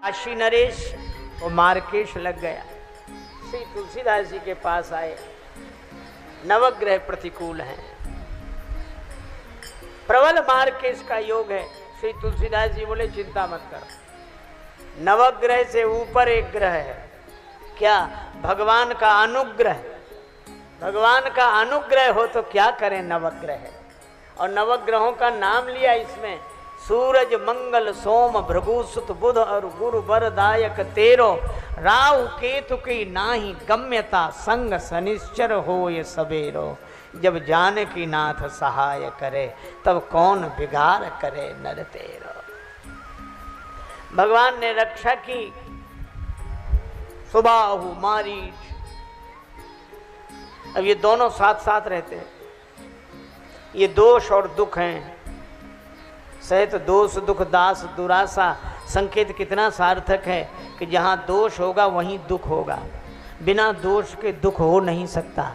काशी नरेश वो मार्केश लग गया। श्री तुलसीदास जी के पास आए, नवग्रह प्रतिकूल हैं, प्रबल मार्केश का योग है। श्री तुलसीदास जी बोले चिंता मत करो, नवग्रह से ऊपर एक ग्रह है। क्या? भगवान का अनुग्रह। भगवान का अनुग्रह हो तो क्या करें नवग्रह। और नवग्रहों का नाम लिया इसमें, सूरज मंगल सोम भृगुसुत बुध और गुरु वरदायक तेरो, राहु केतु की नाही गम्यता, संग सनिश्चर हो ये सबेरो। जब जानकी नाथ सहाय करे, तब कौन बिगाड़ करे नर तेरो। भगवान ने रक्षा की। सुबाहु मारीच, अब ये दोनों साथ साथ रहते हैं। ये दोष और दुख हैं। सहित दोष दुख दास दुरासा, संकेत कितना सार्थक है कि जहाँ दोष होगा वहीं दुख होगा। बिना दोष के दुख हो नहीं सकता,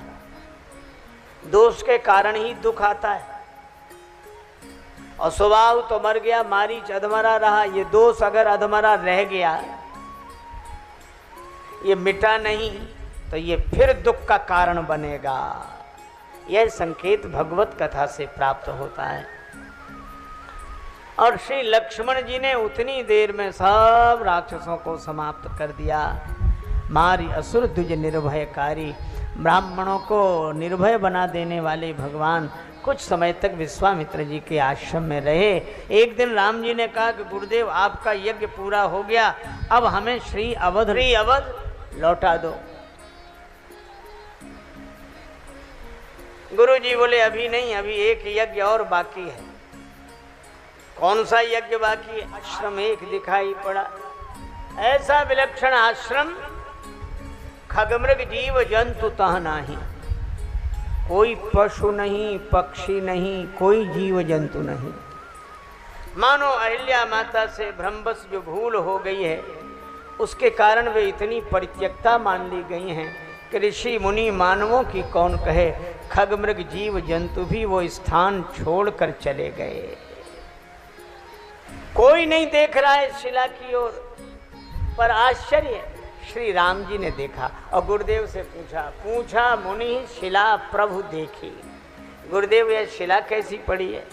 दोष के कारण ही दुख आता है। और स्वभाव तो मर गया, मारीच अधमरा रहा। ये दोष अगर अधमरा रह गया, ये मिटा नहीं, तो ये फिर दुख का कारण बनेगा। यह संकेत भगवत कथा से प्राप्त होता है। और श्री लक्ष्मण जी ने उतनी देर में सब राक्षसों को समाप्त कर दिया। मारी असुर द्विज निर्भयकारी, ब्राह्मणों को निर्भय बना देने वाले भगवान कुछ समय तक विश्वामित्र जी के आश्रम में रहे। एक दिन राम जी ने कहा कि गुरुदेव आपका यज्ञ पूरा हो गया, अब हमें श्री अवध लौटा दो। गुरु जी बोले अभी नहीं, अभी एक यज्ञ और बाकी है। कौन सा यज्ञ बाकी है? आश्रम एक दिखाई पड़ा, ऐसा विलक्षण आश्रम, खगमृग जीव जंतु तह नाही, कोई पशु नहीं, पक्षी नहीं, कोई जीव जंतु नहीं। मानो अहिल्या माता से भ्रमवश जो भूल हो गई है, उसके कारण वे इतनी परित्यक्ता मान ली गई हैं कि ऋषि मुनि मानवों की कौन कहे, खगमृग जीव जंतु भी वो स्थान छोड़कर चले गए। कोई नहीं देख रहा है शिला की ओर, पर आश्चर्य श्री राम जी ने देखा और गुरुदेव से पूछा मुनि शिला प्रभु देखी। गुरुदेव यह शिला कैसी पड़ी है?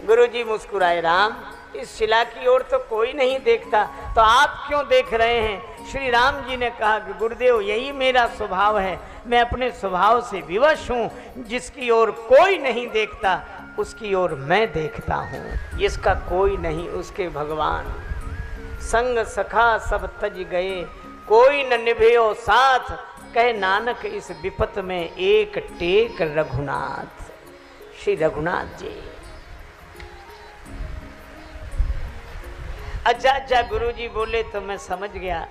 गुरु जी मुस्कुराए, राम इस शिला की ओर तो कोई नहीं देखता, तो आप क्यों देख रहे हैं? श्री राम जी ने कहा कि गुरुदेव यही मेरा स्वभाव है, मैं अपने स्वभाव से विवश हूँ। जिसकी ओर कोई नहीं देखता उसकी ओर मैं देखता हूँ। जिसका कोई नहीं उसके भगवान, संग सखा सब तज गए, कोई न निभयो साथ, कहे नानक इस विपत में एक टेक रघुनाथ। श्री रघुनाथ जी। अच्छा गुरु जी बोले तो मैं समझ गया,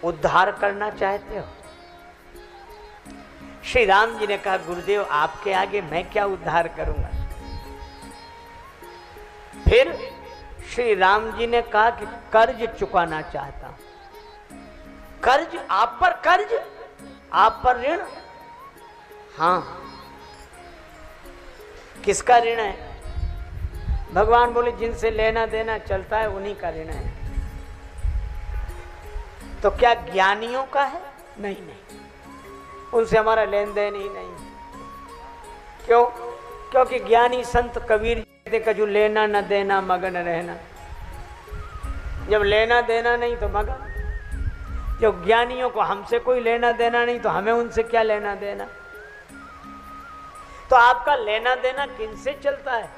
उद्धार करना चाहते हो? श्री राम जी ने कहा गुरुदेव आपके आगे मैं क्या उद्धार करूंगा। फिर श्री राम जी ने कहा कि कर्ज चुकाना चाहता हूं। कर्ज? आप पर कर्ज, आप पर ऋण? हाँ। किसका ऋण है? भगवान बोले जिनसे लेना देना चलता है उन्हीं का ऋण है। तो क्या ज्ञानियों का है? नहीं नहीं, उनसे हमारा लेन देन ही नहीं। क्यों? क्योंकि ज्ञानी संत कबीर कहते कजू लेना न देना मगन रहना। जब लेना देना नहीं तो मगन। जब ज्ञानियों को हमसे कोई लेना देना नहीं तो हमें उनसे क्या लेना देना। तो आपका लेना देना किनसे चलता है?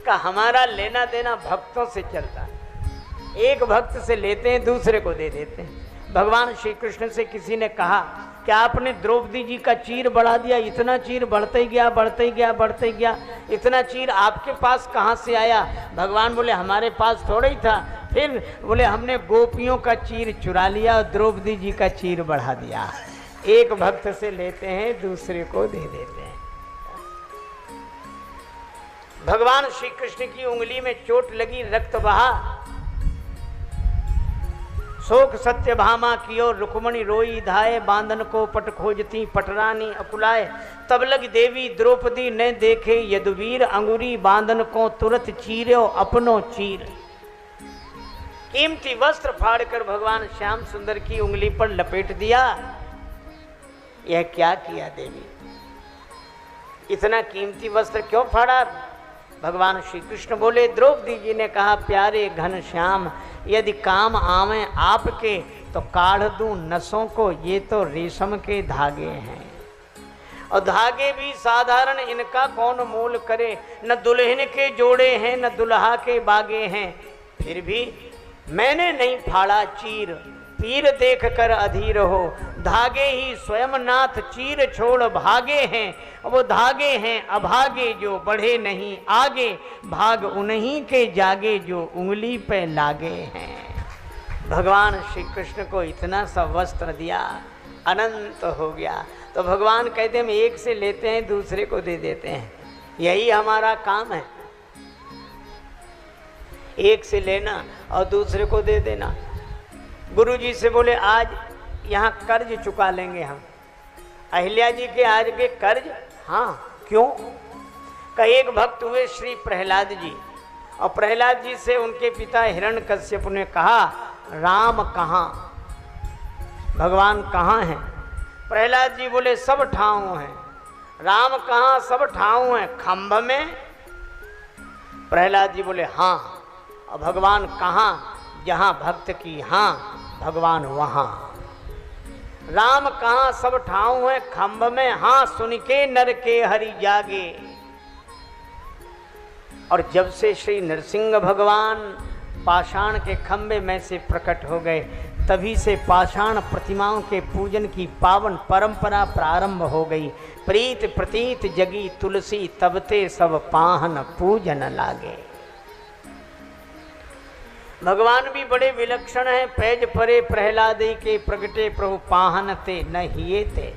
का हमारा लेना देना भक्तों से चलता है। एक भक्त से लेते हैं, दूसरे को दे देते हैं। भगवान श्री कृष्ण से किसी ने कहा कि आपने द्रौपदी जी का चीर बढ़ा दिया, इतना चीर बढ़ते ही गया, बढ़ते ही गया, बढ़ते ही गया, इतना चीर आपके पास कहाँ से आया? भगवान बोले हमारे पास थोड़ा ही था। फिर बोले हमने गोपियों का चीर चुरा लिया और द्रौपदी जी का चीर बढ़ा दिया। एक भक्त से लेते हैं, दूसरे को दे देते हैं। भगवान श्री कृष्ण की उंगली में चोट लगी, रक्त बहा। शोक सत्य भामा की ओर रुक्मणी रोई धाये, बांधन को पट खोजती पटरानी अकुलाए। तब लग देवी द्रौपदी ने देखे यदुवीर, अंगुरी बांधन को तुरत चीर्यो अपनो चीर। कीमती वस्त्र फाड़कर भगवान श्याम सुंदर की उंगली पर लपेट दिया। यह क्या किया देवी? इतना कीमती वस्त्र क्यों फाड़ा? भगवान श्री कृष्ण बोले, द्रौपदी जी ने कहा, प्यारे घन श्याम, यदि काम आवे आपके तो काढ़ दूं नसों को, ये तो रेशम के धागे हैं और धागे भी साधारण, इनका कौन मोल करे। न दुल्हन के जोड़े हैं न दुल्हा के बागे हैं, फिर भी मैंने नहीं फाड़ा चीर। पीर देख कर अधीर हो, धागे ही स्वयं नाथ चीर छोड़ भागे हैं। वो धागे हैं अभागे जो बढ़े नहीं आगे, भाग उन्हीं के जागे जो उंगली पे लागे हैं। भगवान श्री कृष्ण को इतना सा वस्त्र दिया, अनंत हो गया। तो भगवान कहते हैं हम एक से लेते हैं दूसरे को दे देते हैं, यही हमारा काम है, एक से लेना और दूसरे को दे देना। गुरु जी से बोले आज यहाँ कर्ज चुका लेंगे हम। अहिल्या जी के आज के कर्ज? हाँ, क्यों? का एक भक्त हुए श्री प्रहलाद जी, और प्रहलाद जी से उनके पिता हिरण्यकश्यप ने कहा, राम कहाँ, भगवान कहाँ हैं? प्रहलाद जी बोले सब ठाव हैं। राम कहाँ? सब ठाव हैं। खंभ में? प्रहलाद जी बोले हाँ। और भगवान कहाँ? जहाँ भक्त की हाँ, भगवान वहाँ। राम कहाँ? सब ठाव हैं। खंभ में? हाँ। सुन के नर के हरि जागे। और जब से श्री नरसिंह भगवान पाषाण के खंभे में से प्रकट हो गए, तभी से पाषाण प्रतिमाओं के पूजन की पावन परंपरा प्रारंभ हो गई। प्रीत प्रतीत जगी तुलसी, तबते सब पाहन पूजन लागे। भगवान भी बड़े विलक्षण हैं। पैज परे प्रहलादी के प्रगटे प्रभु पाहन ते न हिये ते।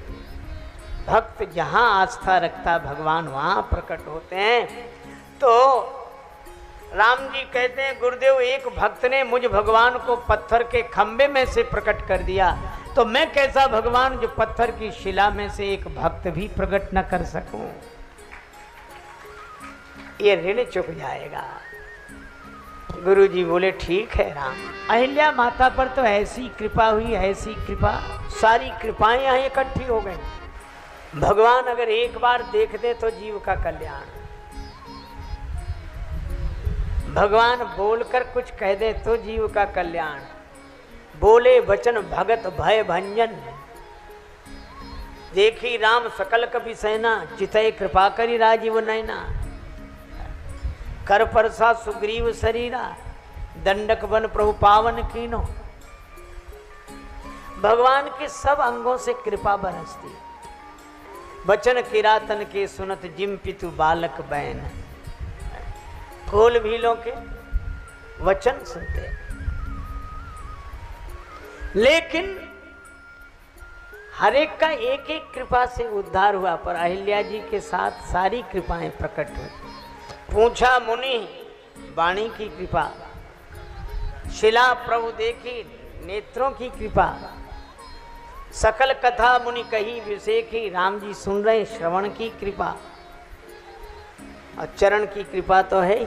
भक्त जहाँ आस्था रखता भगवान वहाँ प्रकट होते हैं। तो राम जी कहते हैं, गुरुदेव एक भक्त ने मुझ भगवान को पत्थर के खंबे में से प्रकट कर दिया, तो मैं कैसा भगवान जो पत्थर की शिला में से एक भक्त भी प्रकट न कर सकूं? ये ऋण चुक जाएगा। गुरु जी बोले ठीक है राम। अहिल्या माता पर तो ऐसी कृपा हुई, ऐसी कृपा, सारी कृपाएं यहाँ इकट्ठी हो गई। भगवान अगर एक बार देख दे तो जीव का कल्याण। भगवान बोलकर कुछ कह दे तो जीव का कल्याण। बोले वचन भगत भय भंजन, देखी राम सकल कपि सेना, चितय कृपा करी राजीव नैना। कर परसा सुग्रीव शरीरा, दंडक बन प्रभु पावन कीनो। भगवान के सब अंगों से कृपा बरसती। वचन किरातन के सुनत जिम पितु बालक बैन। खोल भीलों के वचन सुनते, लेकिन हर एक का एक एक कृपा से उद्धार हुआ, पर अहिल्या जी के साथ सारी कृपाएं प्रकट हुई। पूछा मुनि वाणी की कृपा, शिला प्रभु देखी नेत्रों की कृपा, सकल कथा मुनि कही विषेखी, राम जी सुन रहे श्रवण की कृपा, और चरण की कृपा तो है ही।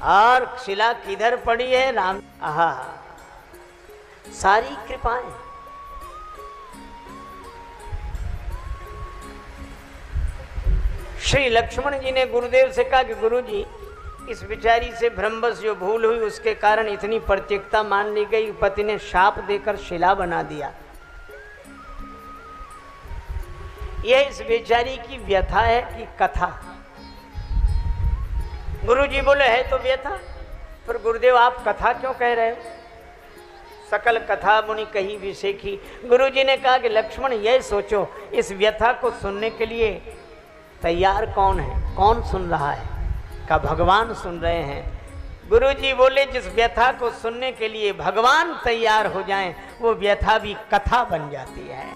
और शिला किधर पड़ी है? राम। आहा, सारी कृपाएं। श्री लक्ष्मण जी ने गुरुदेव से कहा कि गुरु जी, इस बिचारी से भ्रमवश जो भूल हुई उसके कारण इतनी प्रत्यक्षता मान ली गई, पति ने शाप देकर शिला बना दिया। यह इस बेचारी की व्यथा है कि कथा? गुरु जी बोले है तो व्यथा, पर गुरुदेव आप कथा क्यों कह रहे हो? सकल कथा मुनि कही विषेखी। गुरु जी ने कहा कि लक्ष्मण यह सोचो, इस व्यथा को सुनने के लिए तैयार कौन है? कौन सुन रहा है? का भगवान सुन रहे हैं। गुरु जी बोले जिस व्यथा को सुनने के लिए भगवान तैयार हो जाएं, वो व्यथा भी कथा बन जाती है।